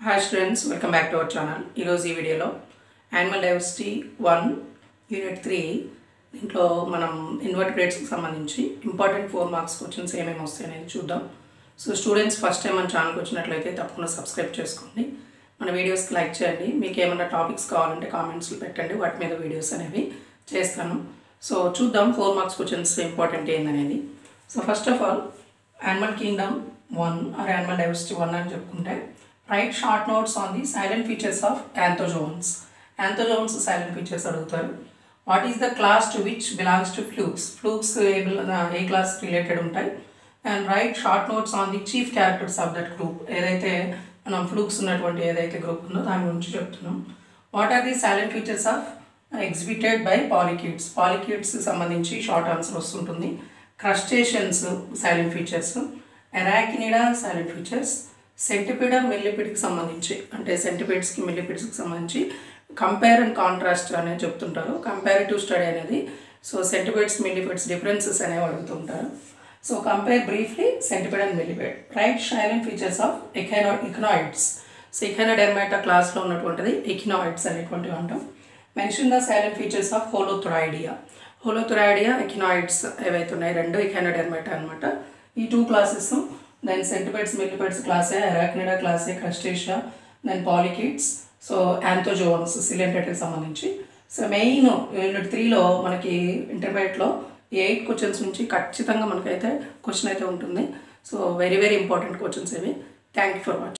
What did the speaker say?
Hi students, welcome back to our channel. ఈరోజు ఈ వీడియోలో యానిమల్ డైవర్సిటీ 1 యూనిట్ 3 దీంట్లో మనం ఇన్వర్టిబ్రేట్స్కి సంబంధించి ఇంపార్టెంట్ 4 మార్క్స్ క్వశ్చన్స్ ఏమేమి వస్తాయి అనేది చూద్దాం. సో స్టూడెంట్స్ ఫస్ట్ టైం మన ఛానల్కి వచ్చినట్లయితే తప్పకుండా సబ్స్క్రైబ్ చేసుకోండి, మన వీడియోస్కి లైక్ చేయండి. మీకు ఏమైనా టాపిక్స్ కావాలంటే కామెంట్స్లో పెట్టండి, వాటి మీద వీడియోస్ అనేవి చేస్తాను. సో చూద్దాం 4 మార్క్స్ క్వశ్చన్స్ ఇంపార్టెంట్ ఏందనేది. So first of all animal Kingdom 1 or animal diversity 1 అని చెప్పుకుంటే write short notes on the silent features of anthozoans. Anthozoans silent features అడుగుతారు. What is the class to which belongs to flukes? Flukes ఏ class related ఉంటాయి. And write short notes on the chief characters of that group. ఏదైతే మనం flukes ఉన్నటువంటి ఏదైతే group ఉందో దాని గురించి చెప్తున్నాం. What are the salient features of exhibited by polychaetes. Polychaetes సంబంధించి షార్ట్ ఆన్సర్ వస్తుంటుంది. Crustaceans salient features, Arachnida salient features, centipede మిల్లిపిడ్కి సంబంధించి అంటే సెంటిపిడ్స్కి మిల్లిపిడ్స్కి సంబంధించి కంపేర్ అండ్ కాంట్రాస్ట్ అనేది చెప్తుంటారు. కంపారిటివ్ స్టడీ అనేది సో సెంటిపిడ్స్ మిల్లిపిడ్స్ డిఫరెన్సెస్ అనేవి అడుగుతుంటారు. So compare briefly centipede and millipede. Write salient features of echinoids. So Echinodermata క్లాస్లో ఉన్నటువంటిది ఎకినాయిడ్స్ అనేటువంటివి అంటాం. Mention the salient features of Holothuroidea. Holothuroidea echinoids ఏవైతే ఉన్నాయి రెండు ఎకినోడెర్మాటా అనమాట. ఈ 2 classes then centipedes millipedes class hai, arachnida class hai, crustacea, then polychaetes, so anthozoans ciliated కి సంబంధించి. సో మెయిన్ యూనిట్ 3లో మనకి ఇంటర్మీడియట్లో 8 క్వశ్చన్స్ నుంచి ఖచ్చితంగా మనకైతే క్వశ్చన్ అయితే ఉంటుంది. సో వెరీ ఇంపార్టెంట్ క్వశ్చన్స్ ఇవి. Thank you for watching.